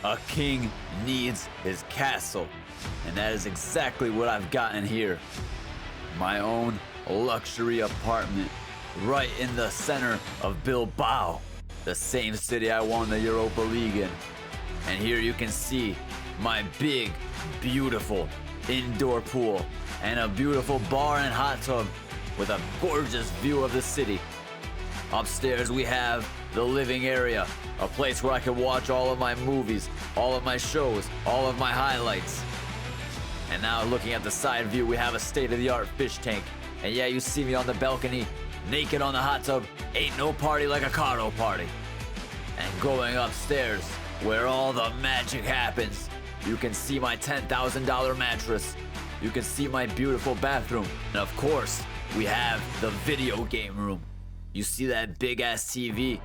A king needs his castle, and that is exactly what I've gotten here. My own luxury apartment right in the center of Bilbao, the same city I won the Europa League in. And here you can see my big, beautiful indoor pool and a beautiful bar and hot tub with a gorgeous view of the city. Upstairs we have the living area, a place where I can watch all of my movies, all of my shows, all of my highlights. And now looking at the side view, we have a state-of-the-art fish tank. And yeah, you see me on the balcony, naked on the hot tub. Ain't no party like a Karo party. And going upstairs, where all the magic happens, you can see my $10,000 mattress. You can see my beautiful bathroom. And of course, we have the video game room. You see that big ass TV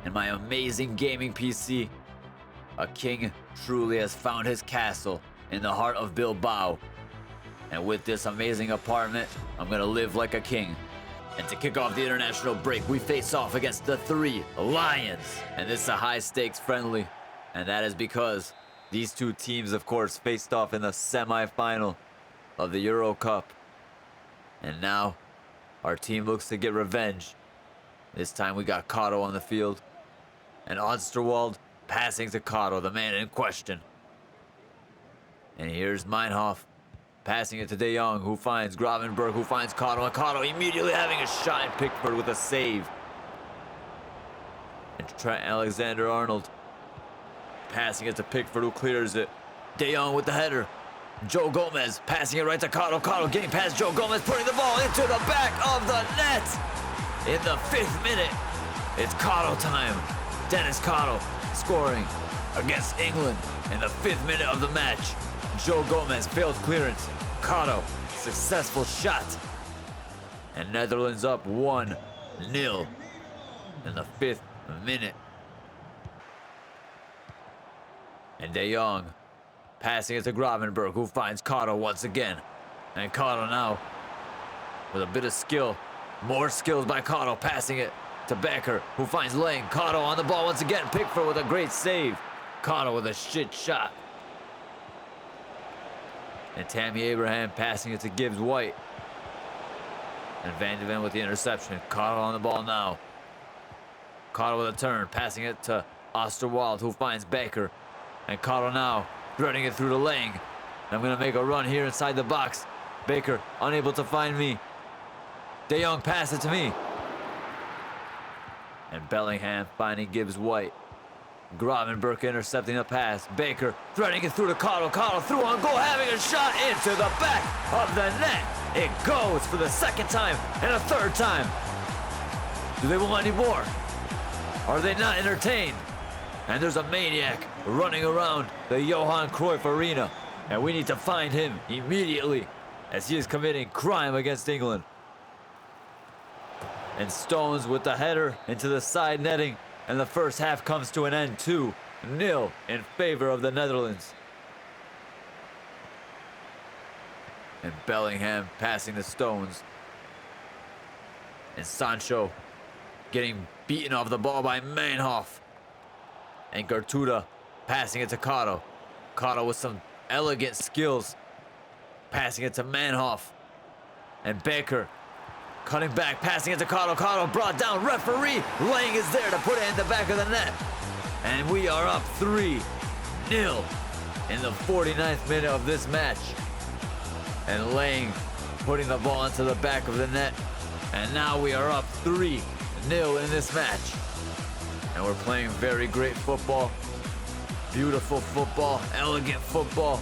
and my amazing gaming PC. A king truly has found his castle in the heart of Bilbao. And with this amazing apartment, I'm gonna live like a king. And to kick off the international break, we face off against the 3 Lions. And this is a high stakes friendly. And that is because these two teams, of course, faced off in the semi-final of the Euro Cup. And now, our team looks to get revenge. This time we got Karo on the field. And Osterwald passing to Karo, the man in question. And here's Meinhof passing it to De Jong, who finds Gravenberg, who finds Karo. And Karo immediately having a shot at Pickford with a save. And Trent Alexander-Arnold passing it to Pickford, who clears it. De Jong with the header. Joe Gomez passing it right to Karo. Karo getting past Joe Gomez, putting the ball into the back of the net. In the 5th minute, it's Karo time. Denis Karo scoring against England in the 5th minute of the match. Joe Gomez failed clearance. Karo, successful shot. And Netherlands up 1-0 in the 5th minute. And De Jong passing it to Gravenberg, who finds Karo once again. And Karo now with a bit of skill. More skills by Karo, passing it to Becker, who finds Lang. Karo on the ball once again. Pickford with a great save. Karo with a shit shot. And Tammy Abraham passing it to Gibbs White. And Van de Ven with the interception. Karo on the ball now. Karo with a turn, passing it to Osterwald, who finds Becker. And Karo now threading it through to Lang. And I'm going to make a run here inside the box. Baker unable to find me. De Jong passed it to me. And Bellingham finding Gibbs White. Gravenberg intercepting the pass. Baker threading it through to Karo. Karo through on goal, having a shot into the back of the net. It goes for the 2nd time and a 3rd time. Do they want any more? Are they not entertained? And there's a maniac running around the Johan Cruyff Arena. And we need to find him immediately, as he is committing crime against England. And Stones with the header into the side netting. And the first half comes to an end, 2-0 in favor of the Netherlands. And Bellingham passing to Stones. And Sancho getting beaten off the ball by Meinhof. And Gertruda passing it to Karo. Karo with some elegant skills, passing it to Meinhof. And Baker cutting back, passing it to Karo. Karo brought down. Referee Lang is there to put it in the back of the net. And we are up 3-0 in the 49th minute of this match. And Lang putting the ball into the back of the net. And now we are up 3-0 in this match. And we're playing very great football. Beautiful football, elegant football.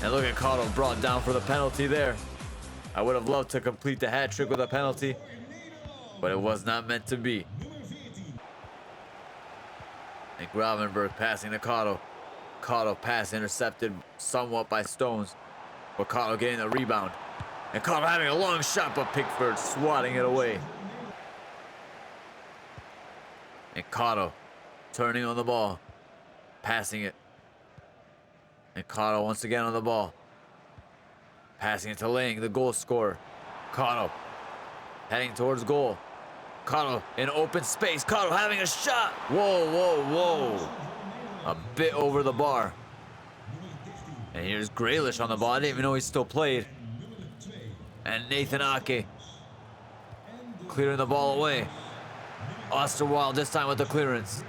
And look at Karo brought down for the penalty there. I would have loved to complete the hat trick with a penalty, but it was not meant to be. And Gravenberg passing to Karo. Karo pass intercepted somewhat by Stones, but Karo getting the rebound. And Karo having a long shot, but Pickford swatting it away. And Karo turning on the ball, passing it. And Karo once again on the ball. Passing it to Lang, the goal scorer. Karo heading towards goal. Karo in open space. Karo having a shot. Whoa, whoa, whoa. a bit over the bar. And here's Graylish on the ball. I didn't even know he still played. And Nathan Ake clearing the ball away. Osterwald this time with the clearance.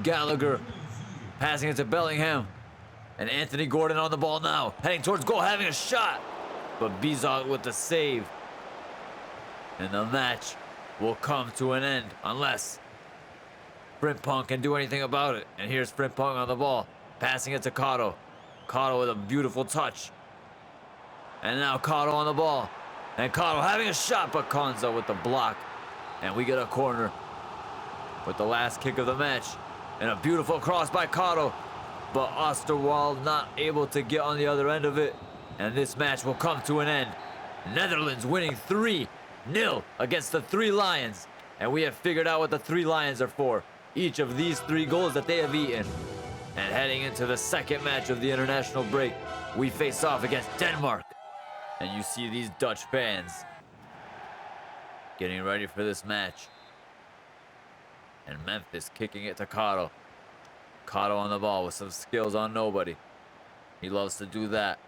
Gallagher passing it to Bellingham. And Anthony Gordon on the ball now, heading towards goal, having a shot. But Bizot with the save. And the match will come to an end unless Frimpong can do anything about it. And here's Frimpong on the ball, passing it to Karo. Karo with a beautiful touch. And now Karo on the ball. And Karo having a shot, but Konza with the block. And we get a corner with the last kick of the match. And a beautiful cross by Karo. But Osterwald not able to get on the other end of it. And this match will come to an end. Netherlands winning 3-0 against the Three Lions. And we have figured out what the Three Lions are for. Each of these 3 goals that they have eaten. And heading into the second match of the international break, we face off against Denmark. And you see these Dutch fans getting ready for this match. And Memphis kicking it to Karo. Karo on the ball with some skills on nobody. He loves to do that.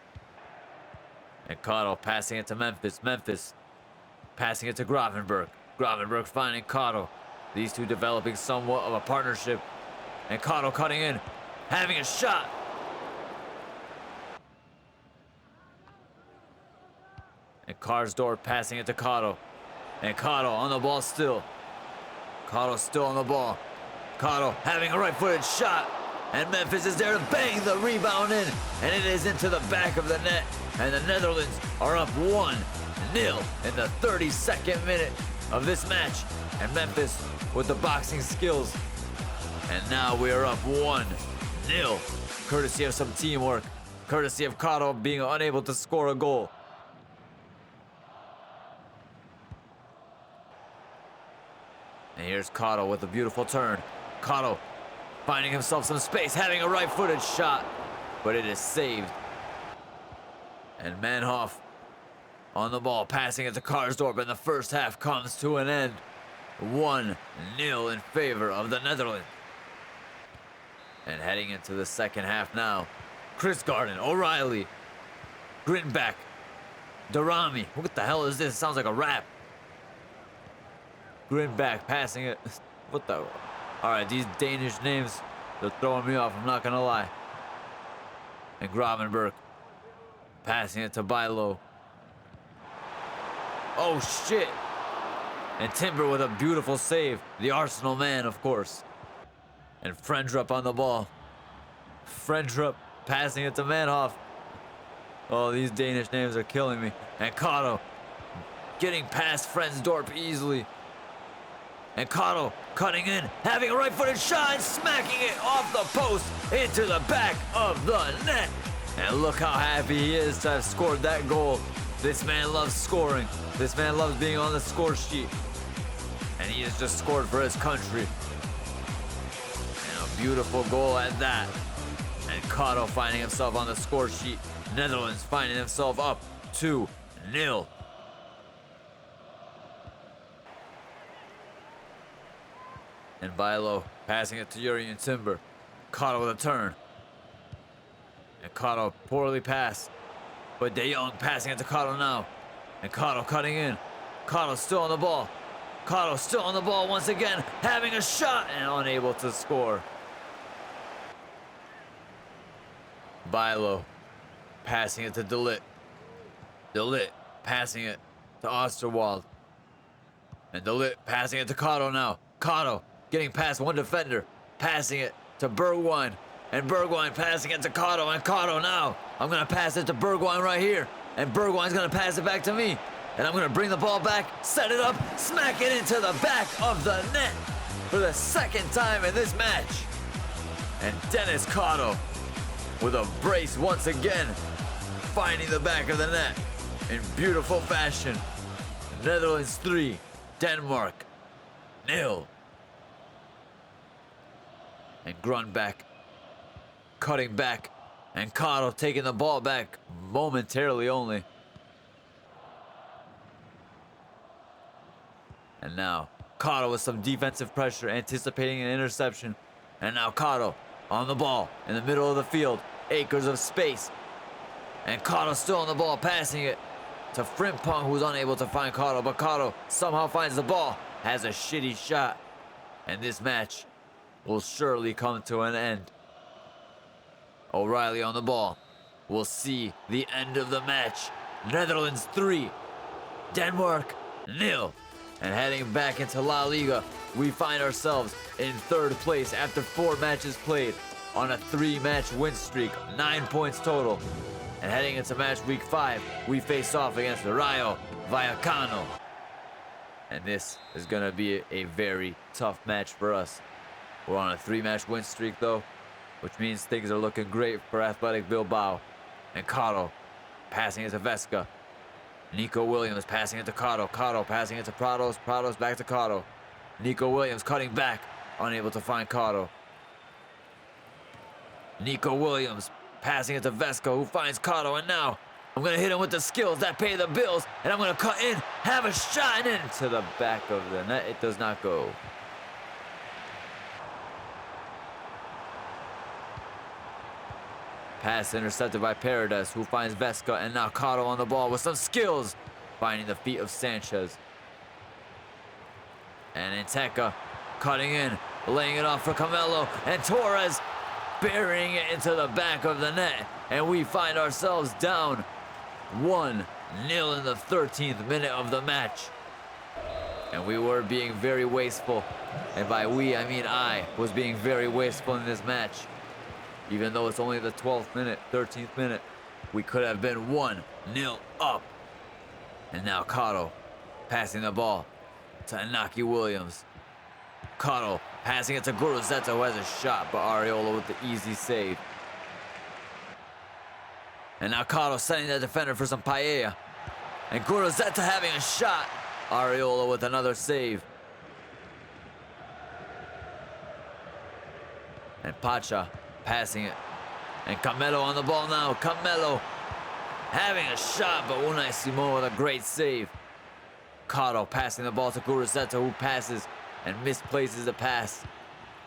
And Karo passing it to Memphis. Memphis passing it to Gravenberg. Gravenberg finding Karo. These two developing somewhat of a partnership. And Karo cutting in, having a shot. And Karsdorp passing it to Karo. And Karo on the ball still. Karo still on the ball. Karo having a right-footed shot. And Memphis is there to bang the rebound in. And it is into the back of the net. And the Netherlands are up 1-0 in the 32nd minute of this match. And Memphis with the boxing skills. And now we are up 1-0. Courtesy of some teamwork. Courtesy of Karo being unable to score a goal. And here's Karo with a beautiful turn. Karo finding himself some space, having a right-footed shot. But it is saved. And Manhoff on the ball, passing it to Karsdorp, and the first half comes to an end. 1-0 in favor of the Netherlands. And heading into the second half now. Chris Garden, O'Reilly, Grinback, Darami. What the hell is this? It sounds like a rap. Grinback passing it. What the? All right, these Danish names, they're throwing me off, I'm not gonna lie. And Gravenberg passing it to Bilo. Oh shit. And Timber with a beautiful save. The Arsenal man, of course. And Frendrup on the ball. Frendrup passing it to Manhoff. Oh, these Danish names are killing me. And Karo getting past Frensdorp easily. And Karo cutting in, having a right-footed shot and smacking it off the post into the back of the net. And look how happy he is to have scored that goal. This man loves scoring. This man loves being on the score sheet. And he has just scored for his country. And a beautiful goal at that. And Karo finding himself on the score sheet. Netherlands finding himself up 2-0. And Bilo passing it to Urian Timber. Karo with a turn. And Karo poorly passed. But De Jong passing it to Karo now. And Karo cutting in. Karo still on the ball. Karo still on the ball once again. Having a shot and unable to score. Bilo passing it to De Ligt. De Ligt passing it to Osterwald. And De Ligt passing it to Karo now. Karo getting past one defender. Passing it to Bergwijn. And Bergwijn passing it to Karo. And Karo now. I'm going to pass it to Bergwijn right here. And Bergwijn's going to pass it back to me. And I'm going to bring the ball back, set it up, smack it into the back of the net for the second time in this match. And Denis Karo with a brace once again, finding the back of the net in beautiful fashion. Netherlands 3, Denmark 0. And Grunback cutting back, and Karo taking the ball back momentarily only. And now Karo with some defensive pressure, anticipating an interception. And now Karo on the ball in the middle of the field. Acres of space. And Karo still on the ball, passing it to Frimpong, who's unable to find Karo. But Karo somehow finds the ball, has a shitty shot. And this match will surely come to an end. O'Reilly on the ball. We'll see the end of the match. Netherlands 3, Denmark 0. And heading back into La Liga, we find ourselves in 3rd place after 4 matches played on a 3-match win streak, 9 points total. And heading into match week 5, we face off against Rayo Vallecano. And this is gonna be a very tough match for us. We're on a 3-match win streak though, which means things are looking great for Athletic Bilbao. And Karo passing it to Vesca. Nico Williams passing it to Karo. Karo passing it to Prados. Prados back to Karo. Nico Williams cutting back, unable to find Karo. Nico Williams passing it to Vesco, who finds Karo, and now I'm gonna hit him with the skills that pay the bills, and I'm gonna cut in, have a shot, and into the back of the net. It does not go. Pass intercepted by Paredes, who finds Vesca, and now Karo on the ball with some skills, finding the feet of Sanchez. And Inteka cutting in, laying it off for Camelo, and Torres burying it into the back of the net. And we find ourselves down 1-0 in the 13th minute of the match. And we were being very wasteful. And by we, I mean I was being very wasteful in this match. Even though it's only the 12th minute, 13th minute, we could have been 1-0 up. And now Karo passing the ball to Inaki Williams. Karo passing it to Guruzeta, who has a shot, but Areola with the easy save. And now Karo setting the defender for some paella. And Guruzeta having a shot. Areola with another save. And Pacha passing it. And Camelo on the ball now. Camelo having a shot, but Unai Simon with a great save. Karo passing the ball to Guruzeta, who passes and misplaces the pass.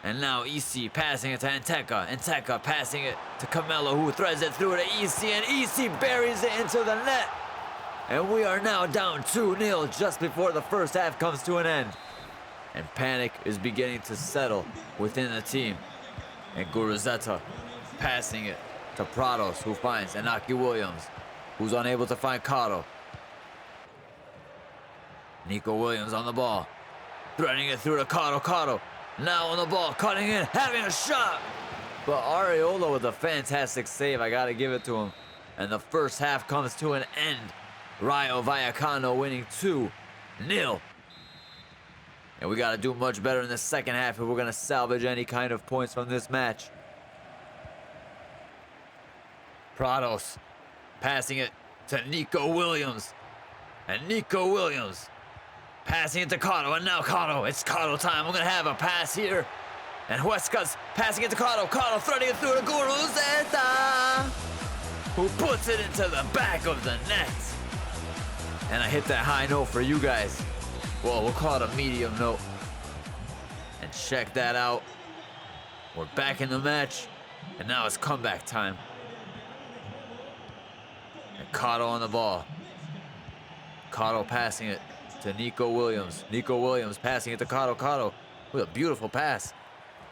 And now EC passing it to Inteka. Inteka passing it to Camelo, who threads it through to EC, and EC buries it into the net. And we are now down 2-0 just before the first half comes to an end. And panic is beginning to settle within the team. And Guruzeta passing it to Prados, who finds Inaki Williams, who's unable to find Karo. Nico Williams on the ball, threading it through to Karo. Karo now on the ball, cutting in, having a shot. But Areola with a fantastic save, I gotta give it to him. And the first half comes to an end. Rayo Vallecano winning 2-0. And we gotta do much better in the second half if we're gonna salvage any kind of points from this match. Prados passing it to Nico Williams. And Nico Williams passing it to Karo, and now Karo, it's Karo time. We're gonna have a pass here. And Huesca's passing it to Karo. Karo threading it through to Guruzeta, who puts it into the back of the net. And I hit that high note for you guys. Well, we'll call it a medium note. And check that out. We're back in the match, and now it's comeback time. And Karo on the ball. Karo passing it to Nico Williams. Nico Williams passing it to Karo. Karo with a beautiful pass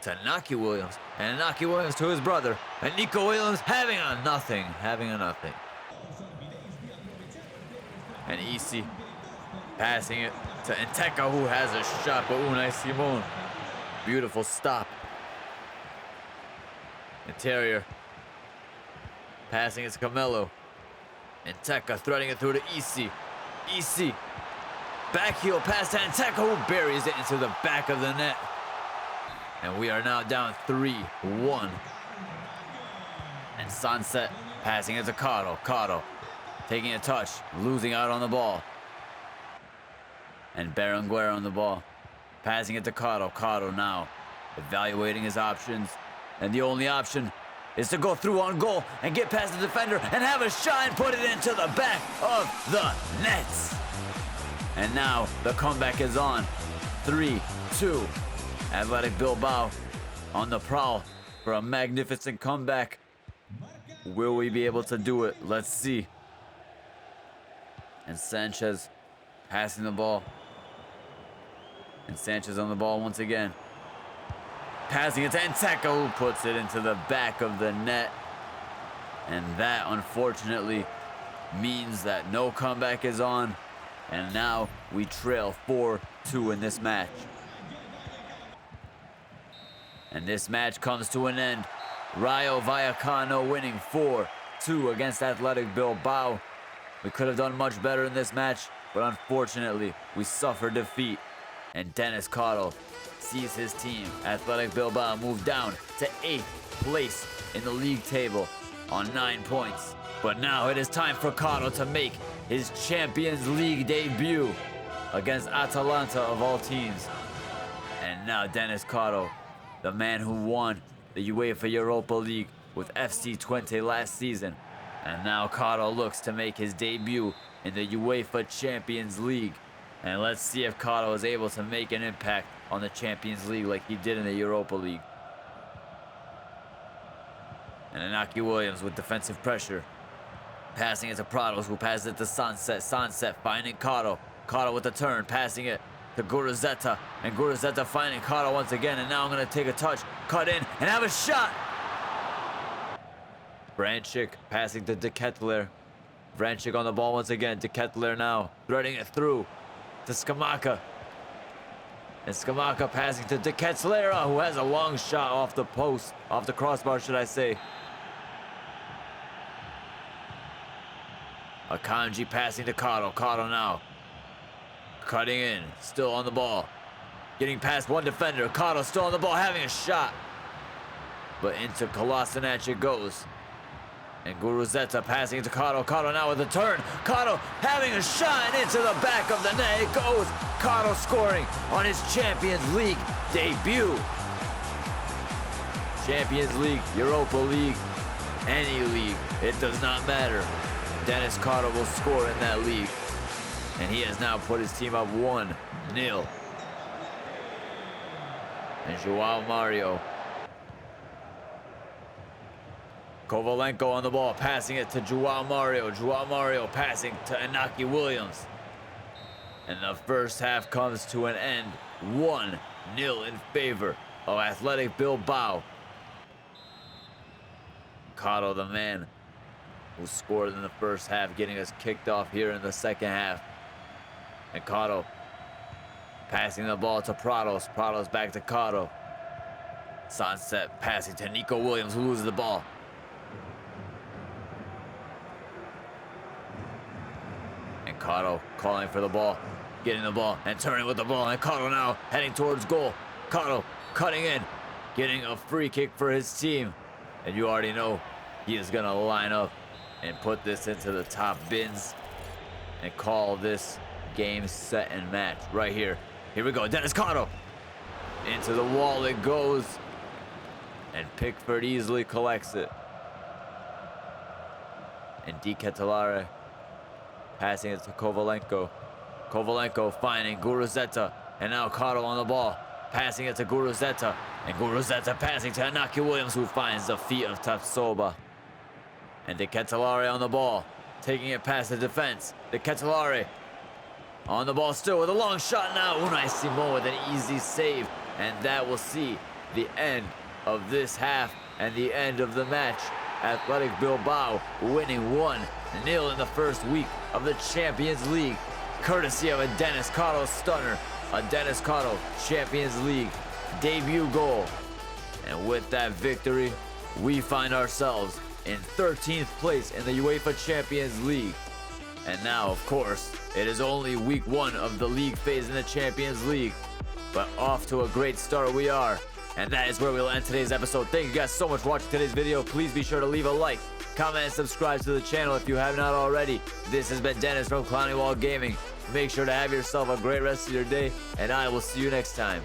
to Inaki Williams. And Inaki Williams to his brother. And Nico Williams having a nothing. And EC passing it to Inteka, who has a shot, but Unai Simon. Beautiful stop. Interior passing it to Camelo. Inteka threading it through to EC. EC back heel pass to Inteka, who buries it into the back of the net. And we are now down 3-1. And Sunset passing it to Karo. Karo taking a touch, losing out on the ball. And Berenguer on the ball, passing it to Karo. Karo now evaluating his options. And the only option is to go through on goal and get past the defender and have a shot and put it into the back of the nets. And now the comeback is on. 3-2. Athletic Bilbao on the prowl for a magnificent comeback. Will we be able to do it? Let's see. And Sanchez passing the ball. And Sanchez on the ball once again. Passing it to Nteka, who puts it into the back of the net. And that, unfortunately, means that no comeback is on. And now we trail 4-2 in this match. And this match comes to an end. Rayo Vallecano winning 4-2 against Athletic Bilbao. We could have done much better in this match, but unfortunately, we suffered defeat. And Denis Karo sees his team, Athletic Bilbao, move down to 8th place in the league table on 9 points. But now it is time for Karo to make his Champions League debut against Atalanta of all teams. And now Denis Karo, the man who won the UEFA Europa League with FC25 last season. And now Karo looks to make his debut in the UEFA Champions League. And let's see if Karo is able to make an impact on the Champions League like he did in the Europa League. And Inaki Williams with defensive pressure. Passing it to Prados, who passes it to Sunset. Sunset finding Karo. Karo with the turn, passing it to Guruzeta. And Guruzeta finding Karo once again. And now I'm going to take a touch, cut in, and have a shot. Branchik passing to De Ketelaere. Branchik on the ball once again. De Ketelaere now threading it through to Scamacca. And Scamacca passing to De Ketelaere, who has a long shot off the post, off the crossbar, should I say. Akanji passing to Karo. Karo now cutting in, still on the ball. Getting past one defender. Karo still on the ball, having a shot. But into Kolasinac it goes. And Guruzeta passing it to Karo. Karo now with a turn. Karo having a shot and into the back of the net. It goes. Karo scoring on his Champions League debut. Champions League, Europa League, any league, it does not matter. Denis Karo will score in that league. And he has now put his team up 1-0. And João Mario. Kovalenko on the ball, passing it to João Mario. João Mario passing to Inaki Williams. And the first half comes to an end. 1-0 in favor of Athletic Bilbao. Karo, the man who scored in the first half, getting us kicked off here in the second half. And Karo passing the ball to Prados. Prados back to Karo. Sunset passing to Nico Williams, who loses the ball. And Karo calling for the ball, getting the ball and turning with the ball. And Karo now heading towards goal. Karo cutting in, getting a free kick for his team. And you already know he is going to line up and put this into the top bins and call this game, set, and match right here. Here we go. Denis Karo. Into the wall it goes. And Pickford easily collects it. And De Ketelaere passing it to Kovalenko. Kovalenko finding Guruzeta. And now Karo on the ball. Passing it to Guruzeta. And Guruzeta passing to Inaki Williams, who finds the feet of Tapsoba. And De Ketelaere on the ball. Taking it past the defense. De Ketelaere on the ball still with a long shot now. Unai Simon with an easy save. And that will see the end of this half and the end of the match. Athletic Bilbao winning 1-0 in the first week of the Champions League, courtesy of a Denis Karo stunner, a Denis Karo Champions League debut goal. And with that victory, we find ourselves in 13th place in the UEFA Champions League. And now, of course, it is only week 1 of the league phase in the Champions League, but off to a great start we are. And that is where we'll end today's episode. Thank you guys so much for watching today's video. Please be sure to leave a like, comment, and subscribe to the channel if you have not already. This has been Dennis from Clowney Wall Gaming. Make sure to have yourself a great rest of your day, and I will see you next time.